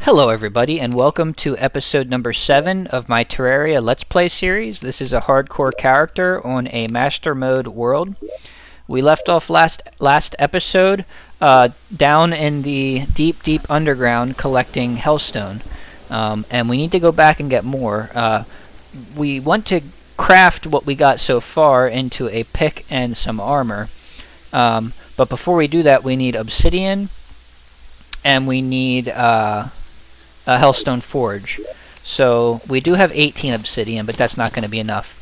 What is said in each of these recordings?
Hello everybody and welcome to episode number 7 of my Terraria Let's Play series. This is a hardcore character on a master mode world. We left off last episode down in the deep underground collecting Hellstone. And we need to go back and get more. We want to craft what we got so far into a pick and some armor. But before we do that, we need obsidian and we need a Hellstone Forge. So we do have 18 obsidian, but that's not going to be enough.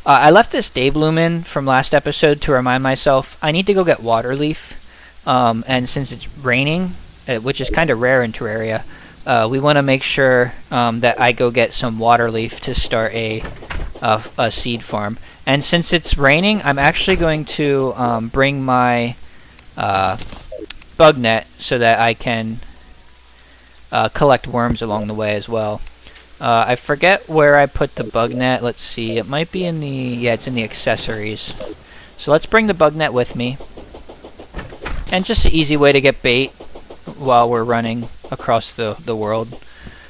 I left this day bloom in from last episode to remind myself I need to go get water leaf. And since it's raining, which is kind of rare in Terraria, we want to make sure that I go get some water leaf to start a seed farm. And since it's raining, I'm actually going to bring my bug net so that I can collect worms along the way as well. I forget where I put the bug net. Let's see. It might be in the... yeah, it's in the accessories. So let's bring the bug net with me. And just an easy way to get bait while we're running across the world.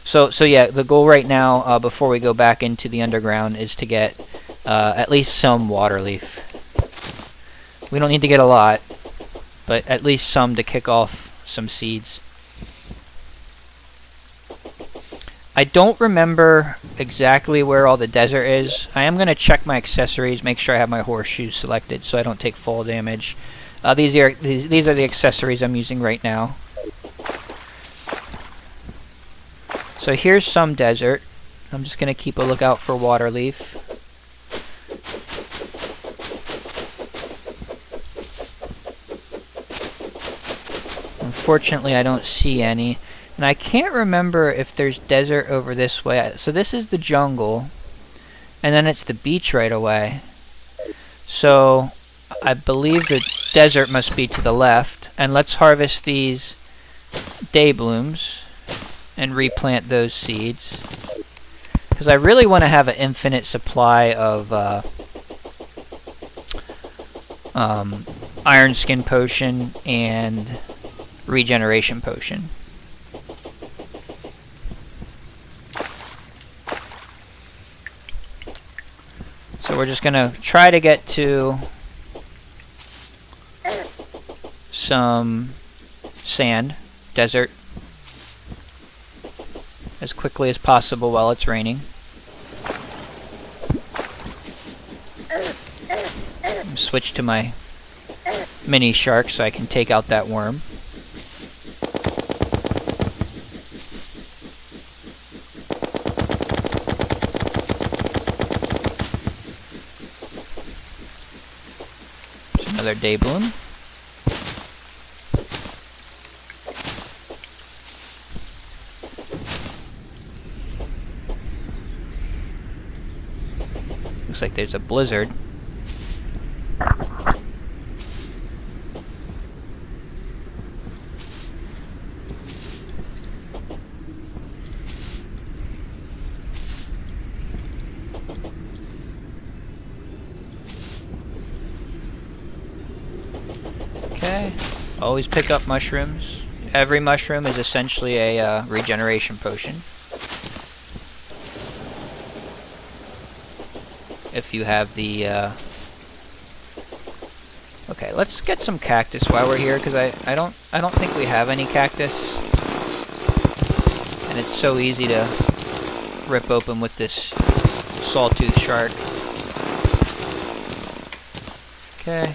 So yeah, the goal right now, before we go back into the underground, is to get at least some water leaf. We don't need to get a lot, but at least some to kick off some seeds. I don't remember exactly where all the desert is. I am going to check my accessories, make sure I have my horseshoes selected so I don't take fall damage. These are the accessories I'm using right now. So here's some desert. I'm just going to keep a lookout for water leaf. Unfortunately, I don't see any. And I can't remember if there's desert over this way. So this is the jungle. And then it's the beach right away. So I believe the desert must be to the left. And let's harvest these day blooms and replant those seeds. Because I really want to have an infinite supply of iron skin potion and regeneration potion. So we're just going to try to get to some sand, desert, as quickly as possible while it's raining. Switch to my mini shark so I can take out that worm. Another day bloom. Looks like there's a blizzard. Okay, always pick up mushrooms. Every mushroom is essentially a regeneration potion. If you have the... Okay, let's get some cactus while we're here, because I don't think we have any cactus. And it's so easy to rip open with this sawtooth shark. Okay.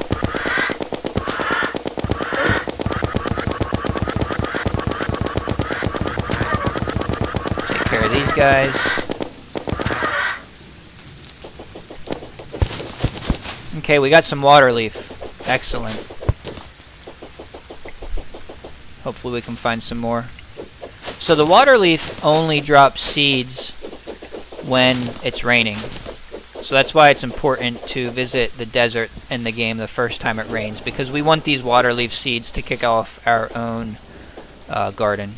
These guys. Okay, we got some water leaf. Excellent. Hopefully we can find some more. So the water leaf only drops seeds when it's raining. So that's why it's important to visit the desert in the game the first time it rains, because we want these water leaf seeds to kick off our own garden.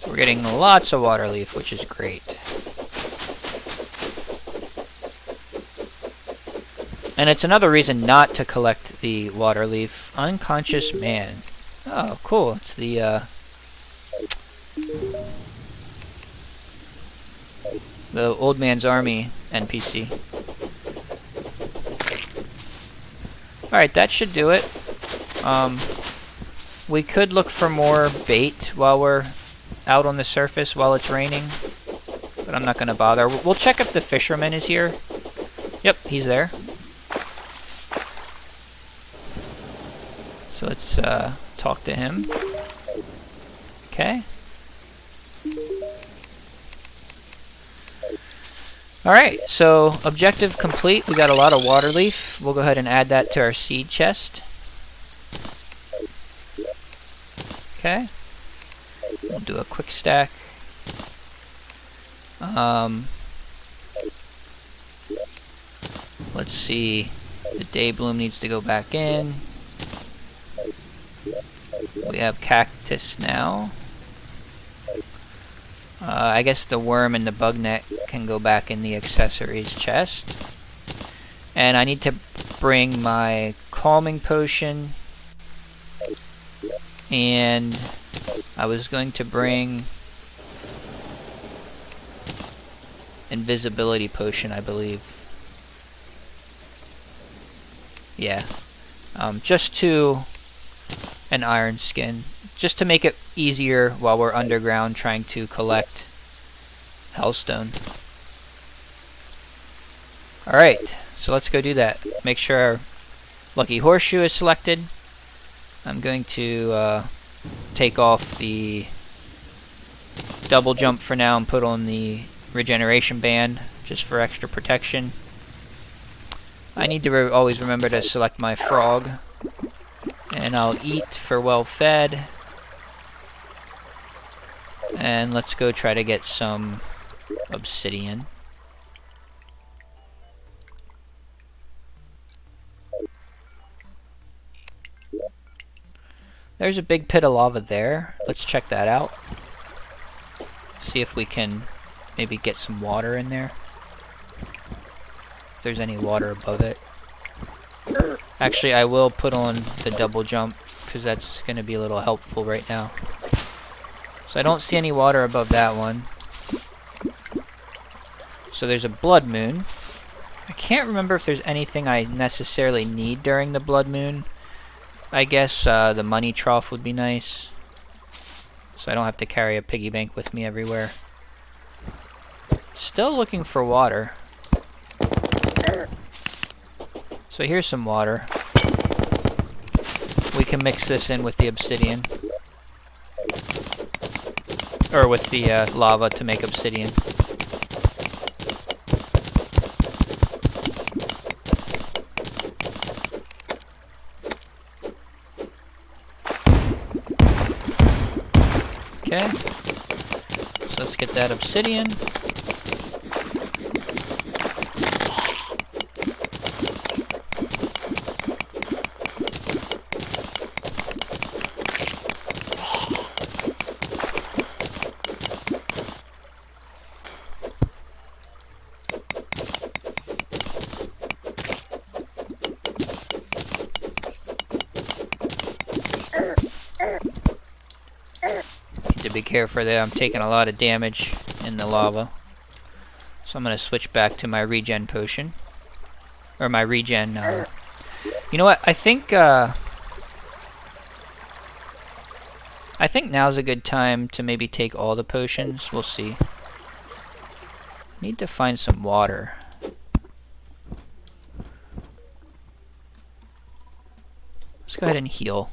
We're getting lots of water leaf, which is great. And it's another reason not to collect the water leaf. Unconscious man. Oh, cool. It's the Old Man's Army NPC. Alright, that should do it. We could look for more bait while we're out on the surface while it's raining, but I'm not going to bother. We'll check if the fisherman is here. Yep, he's there. So let's talk to him. Okay. Alright, so objective complete. We got a lot of water leaf. We'll go ahead and add that to our seed chest. Okay. We'll do a quick stack. Let's see. The day bloom needs to go back in. We have cactus now. I guess the worm and the bug net can go back in the accessories chest. And I need to bring my calming potion. And I was going to bring invisibility potion, I believe. Yeah. Just to an iron skin. Just to make it easier while we're underground trying to collect Hellstone. Alright, so let's go do that. Make sure our lucky horseshoe is selected. I'm going to take off the double jump for now and put on the regeneration band just for extra protection. I need to always remember to select my frog. And I'll eat for well fed. And let's go try to get some obsidian. There's a big pit of lava there. Let's check that out. See if we can maybe get some water in there. If there's any water above it. Actually, I will put on the double jump because that's going to be a little helpful right now. So I don't see any water above that one. So there's a blood moon. I can't remember if there's anything I necessarily need during the blood moon. I guess the money trough would be nice. So I don't have to carry a piggy bank with me everywhere. Still looking for water. So here's some water. We can mix this in with the obsidian. Or with the lava to make obsidian. Okay. So let's get that obsidian. To be careful there, I'm taking a lot of damage in the lava. So I'm going to switch back to my regen potion. Or my regen, you know what, I think now's a good time to maybe take all the potions. We'll see. Need to find some water. Let's go ahead and heal.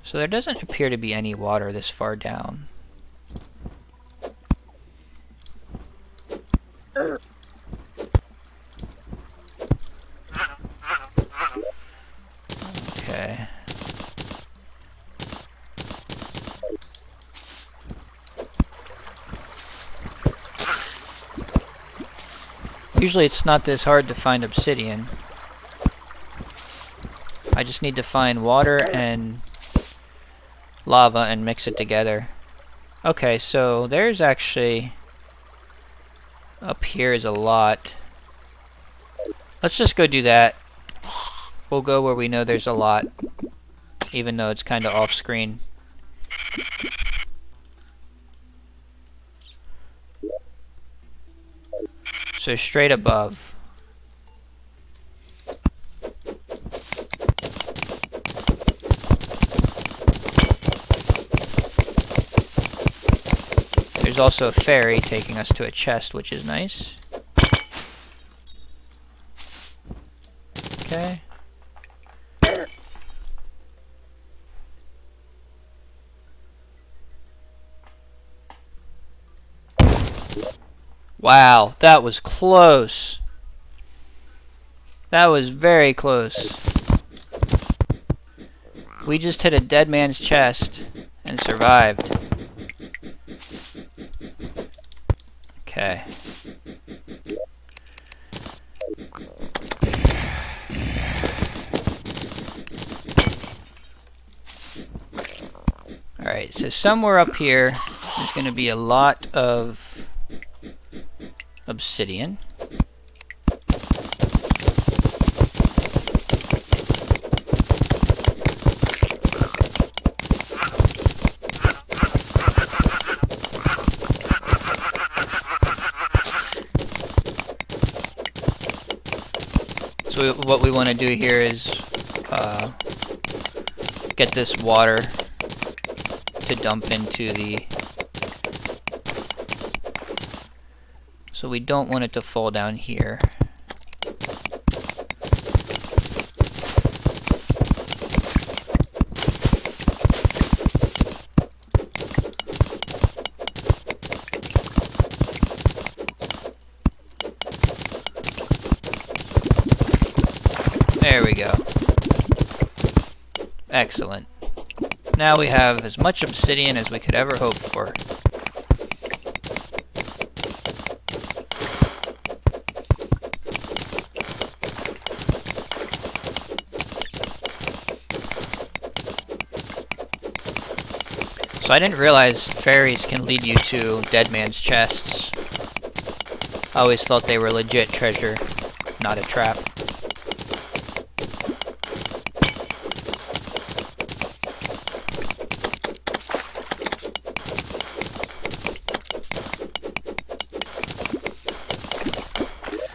So there doesn't appear to be any water this far down. Okay. Usually it's not this hard to find obsidian. I just need to find water and lava and mix it together. Okay, so there's actually... Up here is a lot. Let's just go do that. We'll go where we know there's a lot, even though it's kind of off screen. So straight above. There's also a ferry taking us to a chest, which is nice. Okay. Wow, that was close. That was very close. We just hit a dead man's chest and survived. Okay. Alright, so somewhere up here is going to be a lot of obsidian. So what we want to do here is get this water to dump into the... So we don't want it to fall down here. There we go. Excellent. Now we have as much obsidian as we could ever hope for. So I didn't realize fairies can lead you to dead man's chests. I always thought they were legit treasure, not a trap.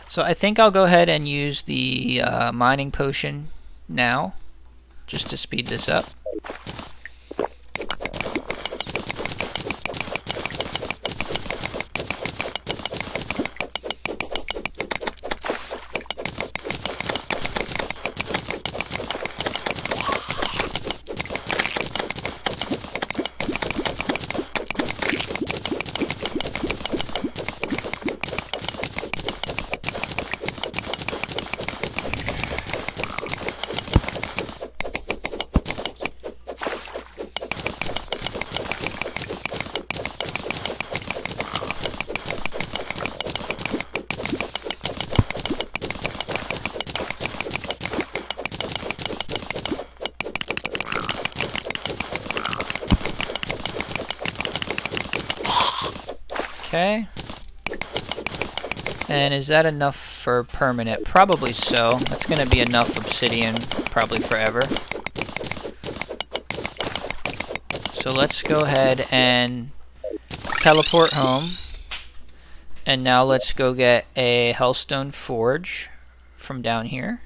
So I think I'll go ahead and use the mining potion now, just to speed this up. Okay. And is that enough for permanent? Probably so. That's going to be enough obsidian, probably forever. So let's go ahead and teleport home. And now let's go get a Hellstone forge from down here.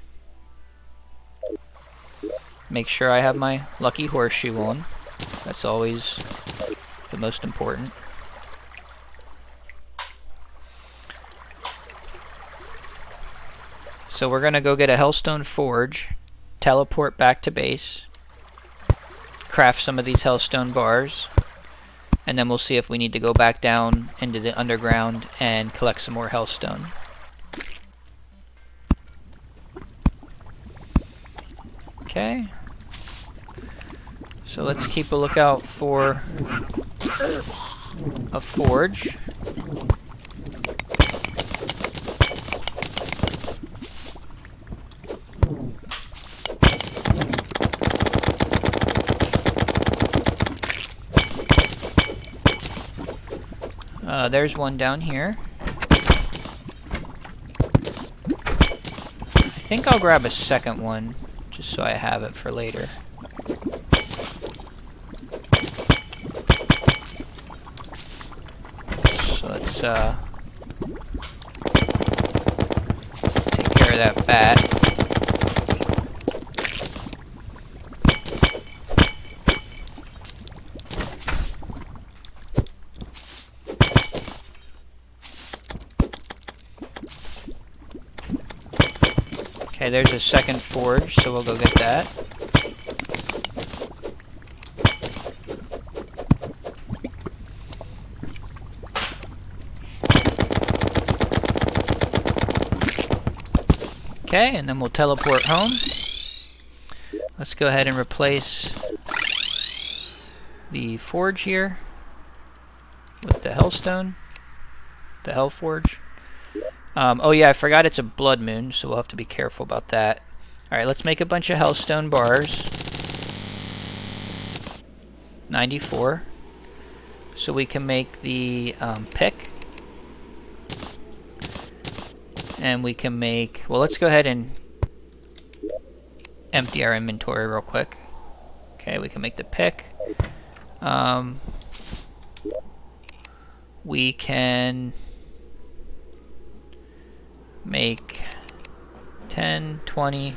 Make sure I have my lucky horseshoe on. That's always the most important. So we're going to go get a Hellstone forge, teleport back to base, craft some of these Hellstone bars, and then we'll see if we need to go back down into the underground and collect some more Hellstone. Okay. So let's keep a lookout for a forge. There's one down here. think I'll grab a second one, just so I have it for later. So let's take care of that bat. Okay, there's a second forge, so we'll go get that. Okay, and then we'll teleport home. Let's go ahead and replace the forge here with the Hellstone, the Hell Forge. Oh yeah, I forgot it's a blood moon, so we'll have to be careful about that. Alright, let's make a bunch of Hellstone bars. 94. So we can make the pick. And we can make... Well, let's go ahead and empty our inventory real quick. Okay, we can make the pick. We can make 10, 20.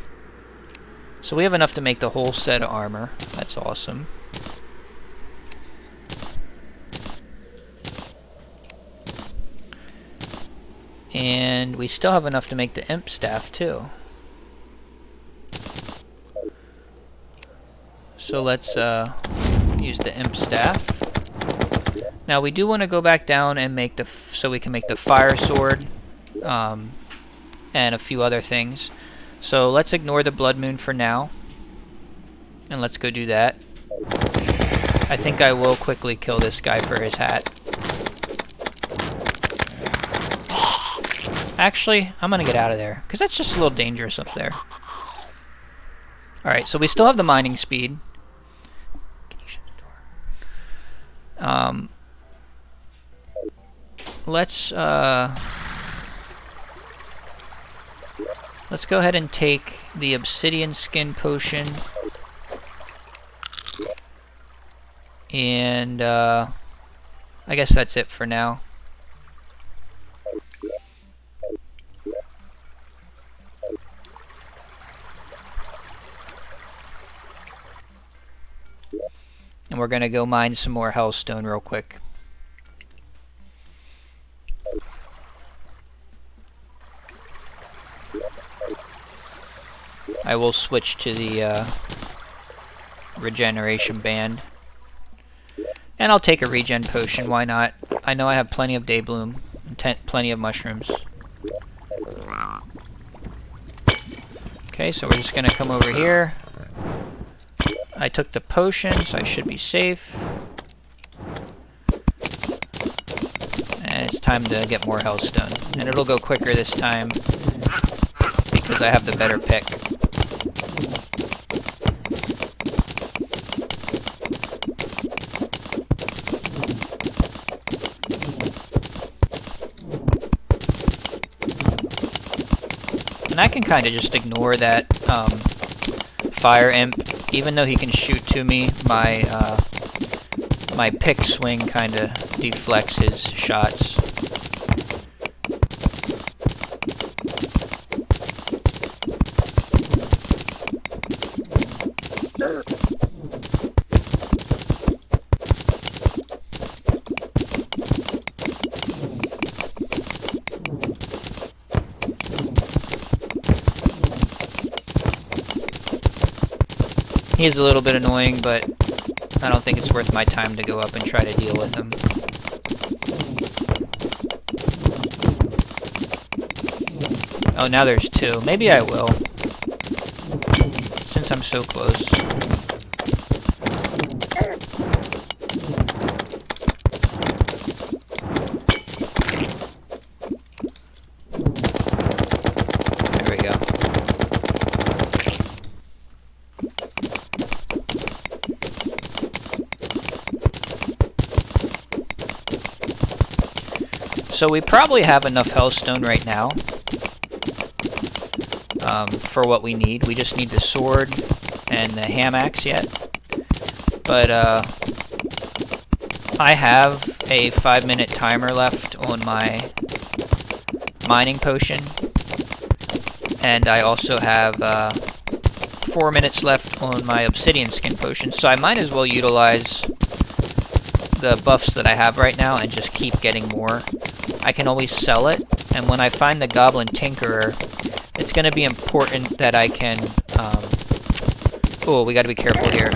So we have enough to make the whole set of armor. That's awesome. And we still have enough to make the Imp Staff too. So let's use the Imp Staff. Now we do want to go back down and make the so we can make the fire sword and a few other things. So let's ignore the blood moon for now, and let's go do that. I think I will quickly kill this guy for his hat. Actually, I'm gonna get out of there because that's just a little dangerous up there. Alright, so we still have the mining speed. Can you shut the door? Let's go ahead and take the obsidian skin potion, and I guess that's it for now. And we're gonna go mine some more hellstone real quick. I will switch to the regeneration band. And I'll take a regen potion, why not? I know I have plenty of day bloom and plenty of mushrooms. Okay, so we're just gonna come over here. I took the potion, so I should be safe. And it's time to get more hellstone. And it'll go quicker this time because I have the better pick. And I can kind of just ignore that fire imp. Even though he can shoot to me, my my pick swing kind of deflects his shots. He's a little bit annoying, but I don't think it's worth my time to go up and try to deal with him. Oh, now there's two. Maybe I will, since I'm so close. There we go. So we probably have enough hellstone right now. for what we need. We just need the sword and the ham axe yet. But I have a 5-minute timer left on my mining potion. And I also have 4 minutes left on my obsidian skin potion. So I might as well utilize the buffs that I have right now and just keep getting more. I can always sell it. And when I find the goblin tinkerer, it's going to be important that I can... oh, we got to be careful here.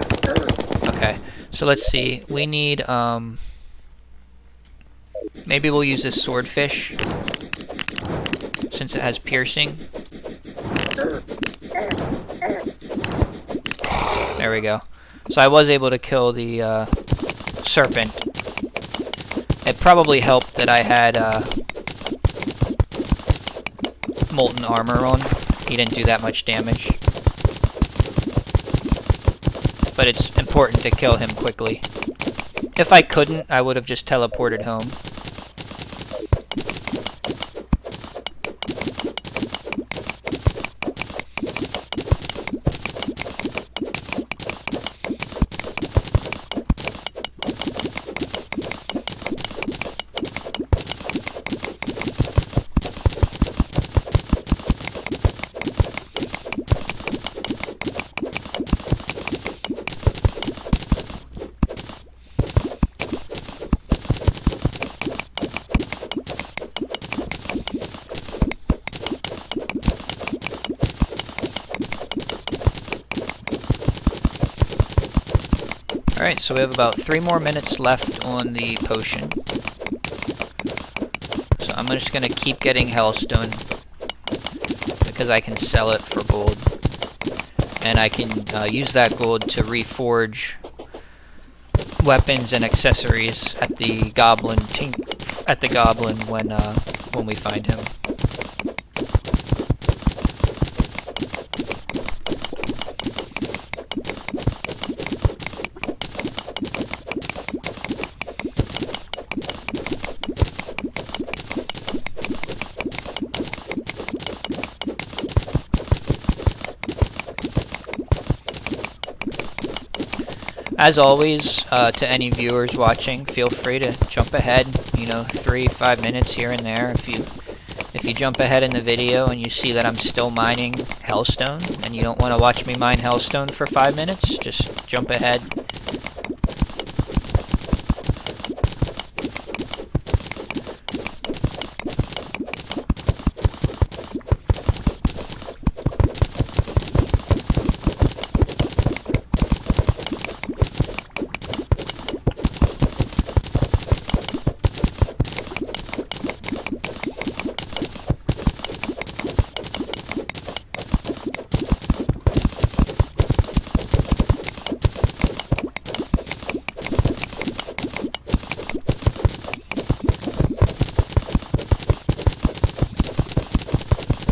Okay, so let's see. We need... maybe we'll use this swordfish, since it has piercing. There we go. So I was able to kill the serpent. It probably helped that I had... Molten Armor on. He didn't do that much damage. But it's important to kill him quickly. If I couldn't, I would have just teleported home. Alright, so we have about 3 more minutes left on the potion. So I'm just going to keep getting Hellstone, because I can sell it for gold. And I can use that gold to reforge weapons and accessories at the goblin when we find him. As always, to any viewers watching, feel free to jump ahead, 3-5 minutes here and there. If you jump ahead in the video and you see that I'm still mining Hellstone, and you don't want to watch me mine Hellstone for 5 minutes, just jump ahead.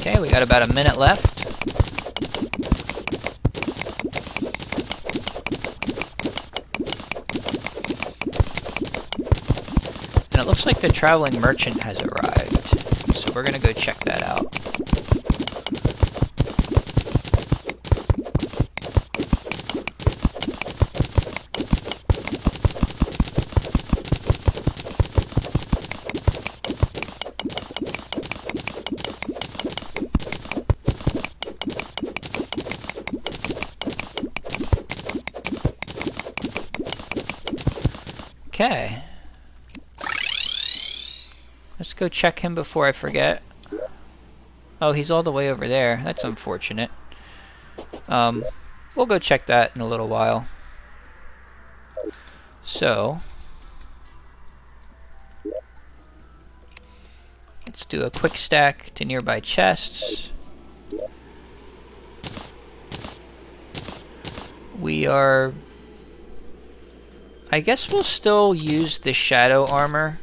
Okay, we got about a minute left. And it looks like the traveling merchant has arrived. So we're gonna go check that out. Okay. Let's go check him before I forget. Oh, he's all the way over there. That's unfortunate. We'll go check that in a little while. So, let's do a quick stack to nearby chests. We are... I guess we'll still use the shadow armor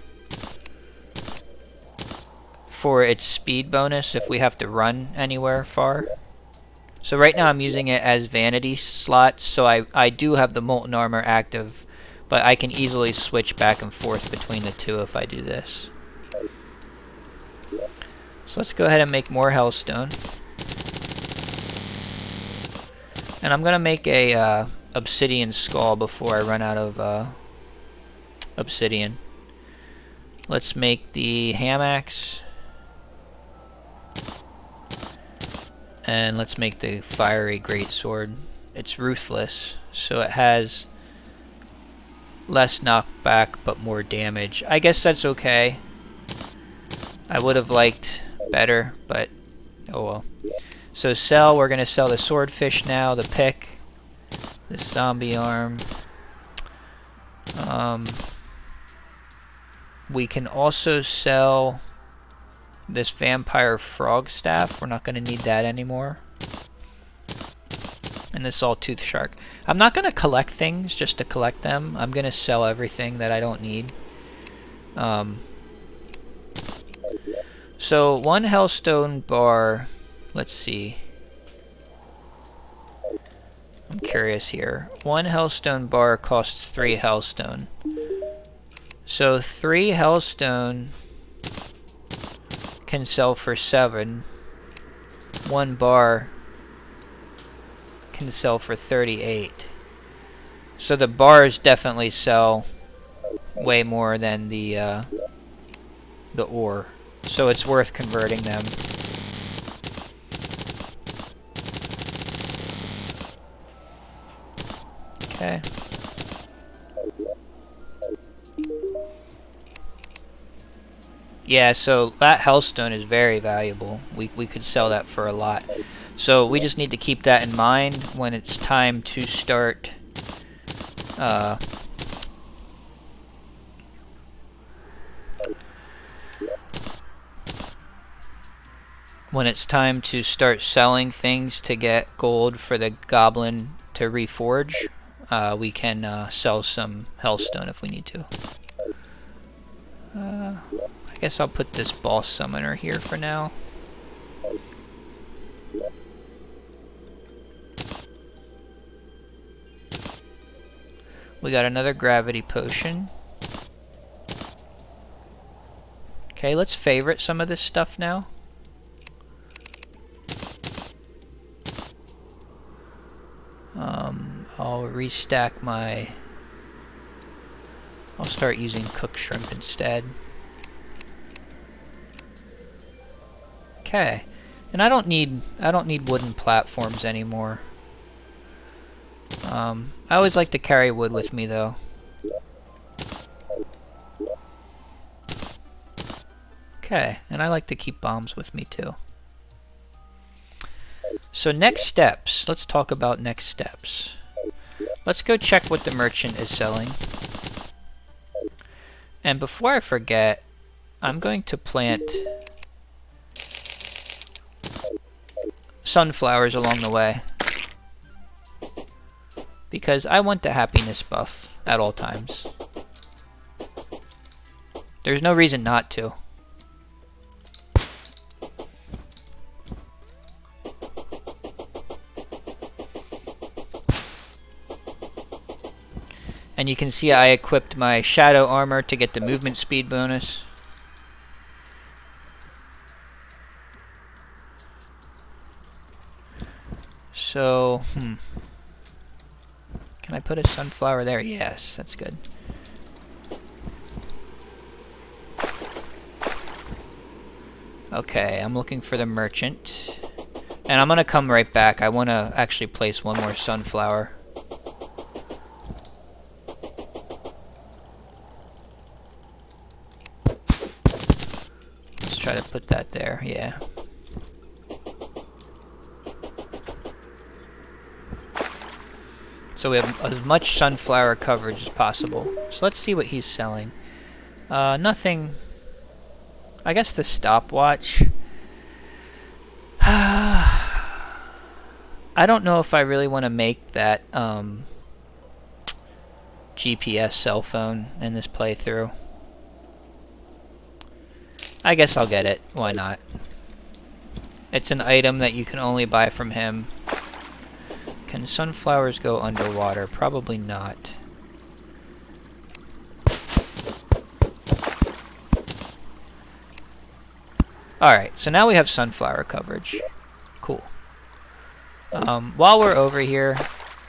for its speed bonus if we have to run anywhere far. So right now I'm using it as vanity slots, so I do have the Molten Armor active, but I can easily switch back and forth between the two if I do this. So let's go ahead and make more Hellstone. And I'm gonna make a obsidian skull before I run out of obsidian. Let's make the ham axe. And let's make the fiery greatsword. It's ruthless, so it has less knockback but more damage. I guess that's okay. I would have liked better, but oh well. So sell, we're gonna sell the swordfish now, the pick, the zombie arm. We can also sell this vampire frog staff. We're not gonna need that anymore. And this sawtooth shark. I'm not gonna collect things just to collect them. I'm gonna sell everything that I don't need. So one hellstone bar, let's see. I'm curious here. One hellstone bar costs 3 hellstone. So 3 hellstone can sell for 7. 1 bar can sell for 38. So the bars definitely sell way more than the ore. So it's worth converting them. Okay. Yeah, so that hellstone is very valuable. We could sell that for a lot. So we just need to keep that in mind when it's time to start selling things to get gold for the goblin to reforge. We can sell some hellstone if we need to. I guess I'll put this boss summoner here for now. We got another gravity potion. Okay, let's favorite some of this stuff now. I'll restack my... I'll start using cooked shrimp instead. Okay, and I don't need wooden platforms anymore. I always like to carry wood with me though. Okay, and I like to keep bombs with me too. So next steps. Let's talk about next steps. Let's go check what the merchant is selling. And before I forget, I'm going to plant sunflowers along the way. Because I want the happiness buff at all times. There's no reason not to. And you can see I equipped my shadow armor to get the movement speed bonus. So, can I put a sunflower there? Yes, that's good. Okay, I'm looking for the merchant. And I'm gonna come right back. I wanna actually place one more sunflower. Let's try to put that there, yeah. So we have as much sunflower coverage as possible. So let's see what he's selling. Nothing. I guess the stopwatch. I don't know if I really want to make that GPS cell phone in this playthrough. I guess I'll get it. Why not? It's an item that you can only buy from him. Can sunflowers go underwater? Probably not. Alright, so now we have sunflower coverage. Cool. While we're over here,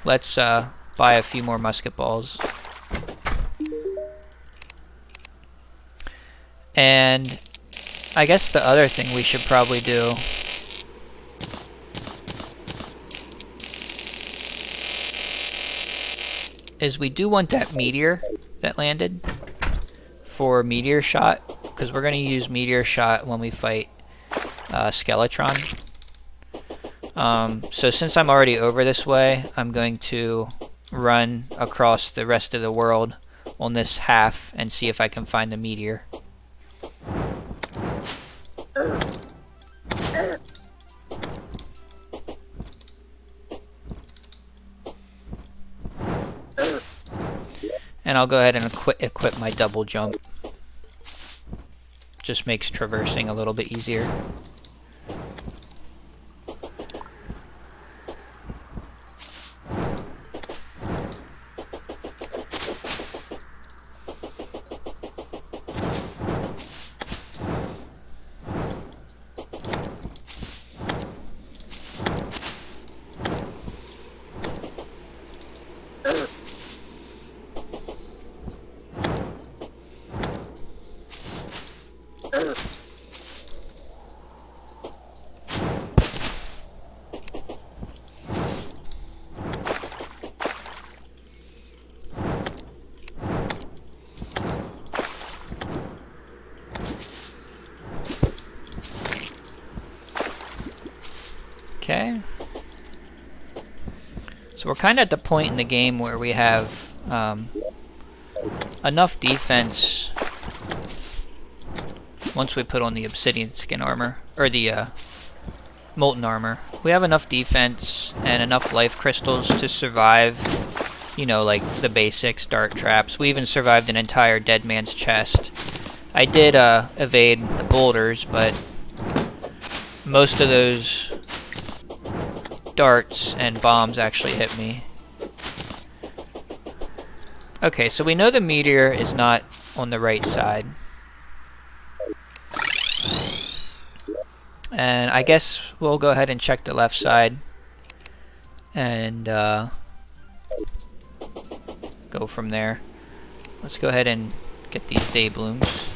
let's buy a few more musket balls. And I guess the other thing we should probably do is we do want that meteor that landed for meteor shot, because we're going to use meteor shot when we fight Skeletron. So since I'm already over this way, I'm going to run across the rest of the world on this half and see if I can find the meteor. And I'll go ahead and equip my double jump. Just makes traversing a little bit easier. Okay. So we're kind of at the point in the game where we have enough defense once we put on the obsidian skin armor, or the molten armor. We have enough defense and enough life crystals to survive, you know, like the basics, dart traps. We even survived an entire dead man's chest. I did evade the boulders, but most of those darts and bombs actually hit me. Okay, so we know the meteor is not on the right side. And I guess we'll go ahead and check the left side and go from there. Let's go ahead and get these day blooms.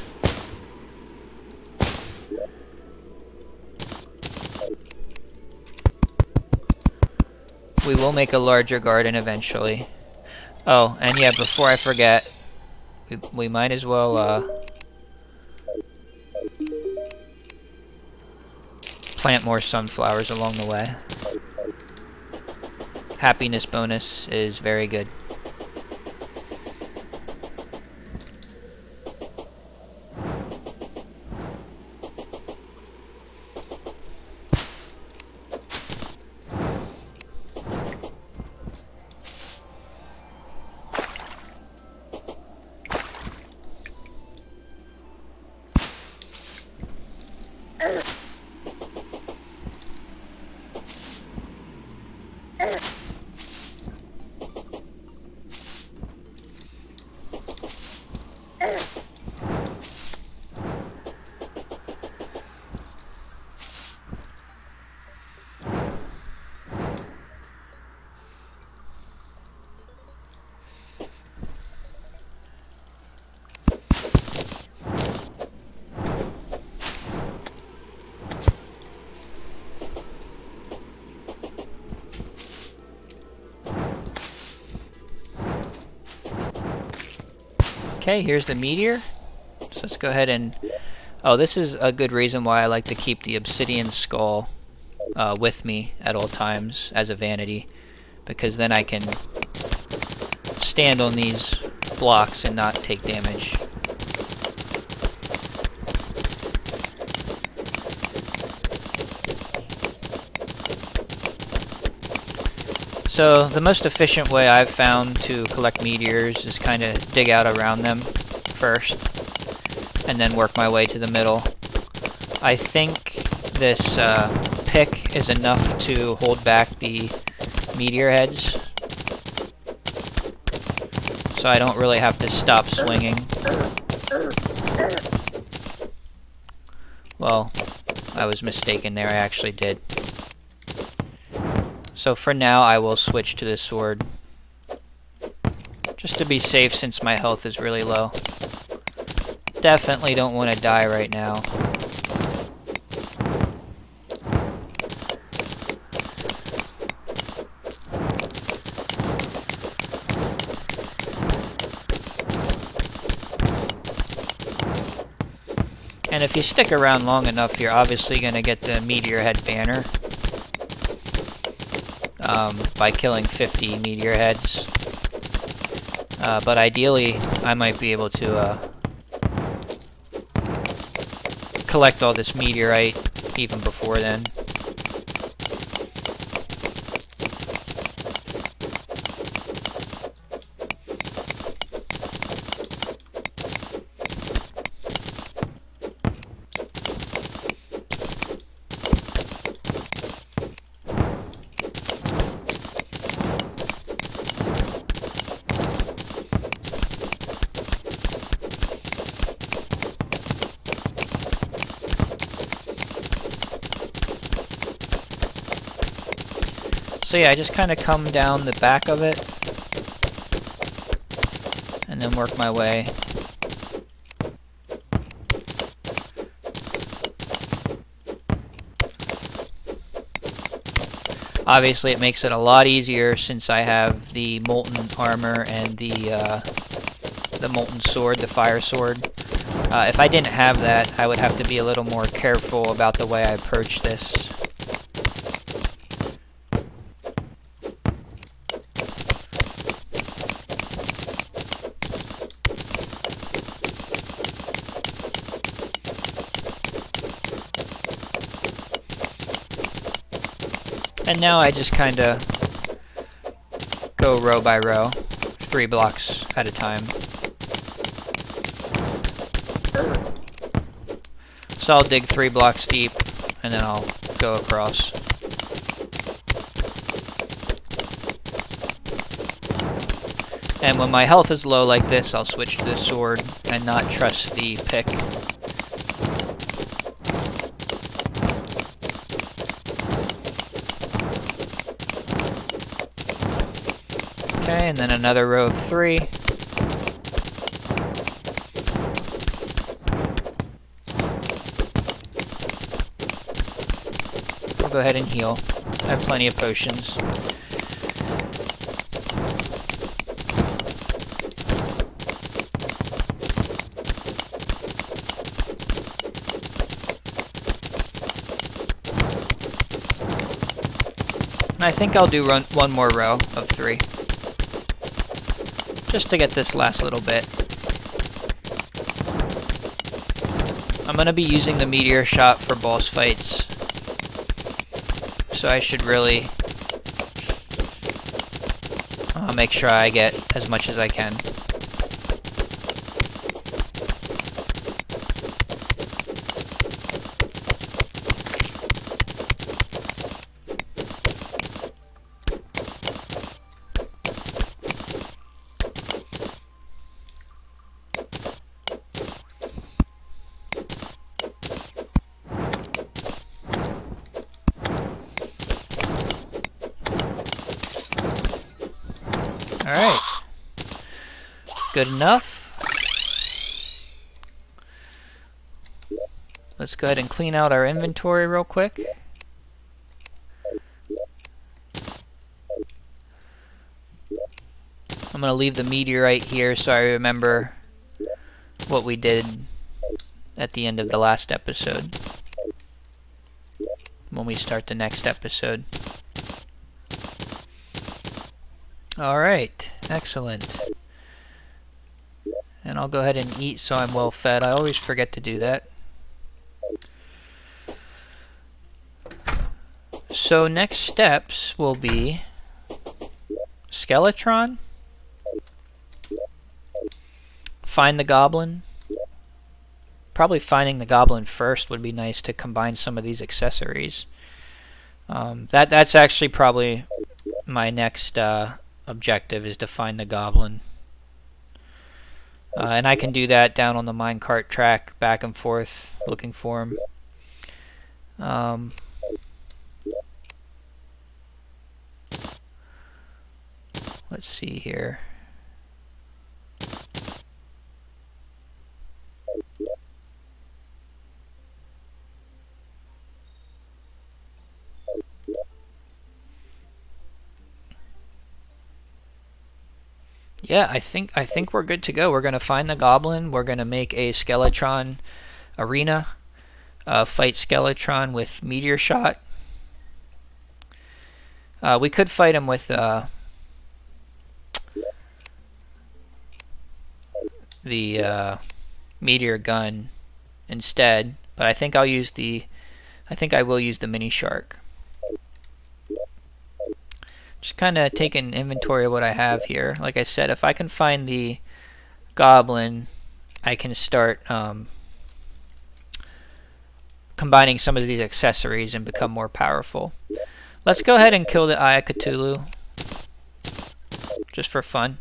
We will make a larger garden eventually. Oh, and yeah, before I forget, we might as well plant more sunflowers along the way. Happiness bonus is very good. Okay, here's the meteor. So let's go ahead and... Oh, this is a good reason why I like to keep the obsidian skull with me at all times as a vanity, because then I can stand on these blocks and not take damage. So the most efficient way I've found to collect meteors is kind of dig out around them first and then work my way to the middle. I think this pick is enough to hold back the meteor heads, so I don't really have to stop swinging. Well, I was mistaken there, I actually did. So So for now, I will switch to this sword. Just to be safe since my health is really low. Definitely don't want to die right now. And if you stick around long enough, you're obviously going to get the Meteor Head banner by killing 50 Meteor Heads. But ideally, I might be able to collect all this Meteorite even before then. So yeah, I just kind of come down the back of it and then work my way. Obviously it makes it a lot easier since I have the Molten Armor and the Molten Sword, the Fire Sword. If I didn't have that, I would have to be a little more careful about the way I approach this. And now I just kind of go row by row, 3 blocks at a time. So I'll dig 3 blocks deep, and then I'll go across. And when my health is low like this, I'll switch to the sword and not trust the pick. Okay, and then another row of 3. I'll go ahead and heal. I have plenty of potions. And I think I'll do one more row of 3. Just to get this last little bit. I'm going to be using the meteor shot for boss fights. So I should really make sure I get as much as I can. Alright. Good enough. Let's go ahead and clean out our inventory real quick. I'm going to leave the meteorite here so I remember what we did at the end of the last episode. When we start the next episode. Alright, excellent. And I'll go ahead and eat so I'm well fed. I always forget to do that. So next steps will be Skeletron, find the goblin. Probably finding the goblin first would be nice to combine some of these accessories. That's actually probably my next objective, is to find the goblin. And I can do that down on the minecart track, back and forth, looking for him. Let's see here. Yeah, I think we're good to go. We're gonna find the goblin. We're gonna make a Skeletron arena. Fight Skeletron with Meteor Shot. We could fight him with the Meteor Gun instead, but I think I will use the Mini Shark. Just kind of taking inventory of what I have here. Like I said, if I can find the goblin, I can start combining some of these accessories and become more powerful. Let's go ahead and kill the Eye of Cthulhu, just for fun.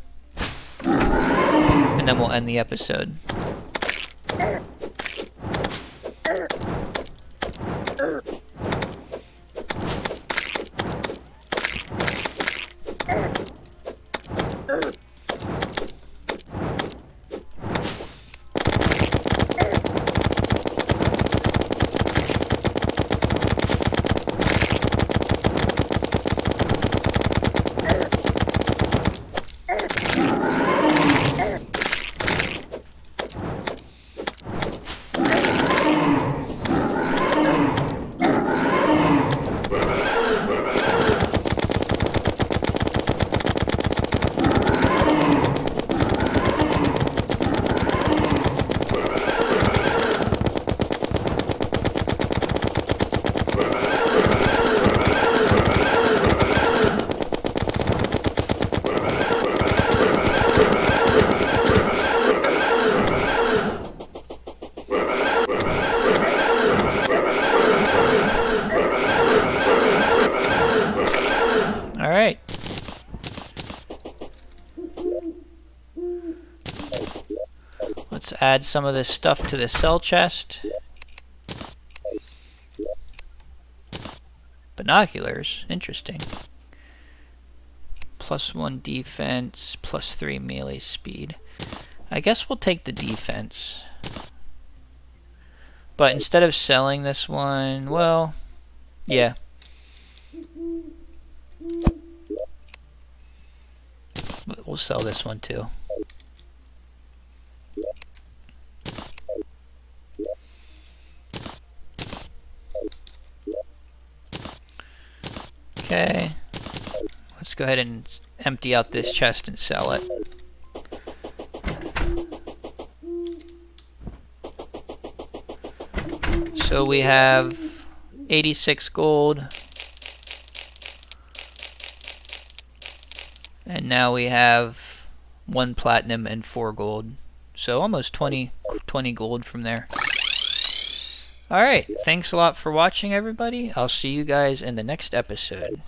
And then we'll end the episode. Alright. Let's add some of this stuff to the cell chest. Binoculars, interesting. +1 defense, +3 melee speed. I guess we'll take the defense. But instead of selling this one, well, yeah. But we'll sell this one too. Okay. Let's go ahead and empty out this chest and sell it. So we have 86 gold. And now we have 1 platinum and 4 gold. So almost 20 gold from there. Alright, thanks a lot for watching, everybody. I'll see you guys in the next episode.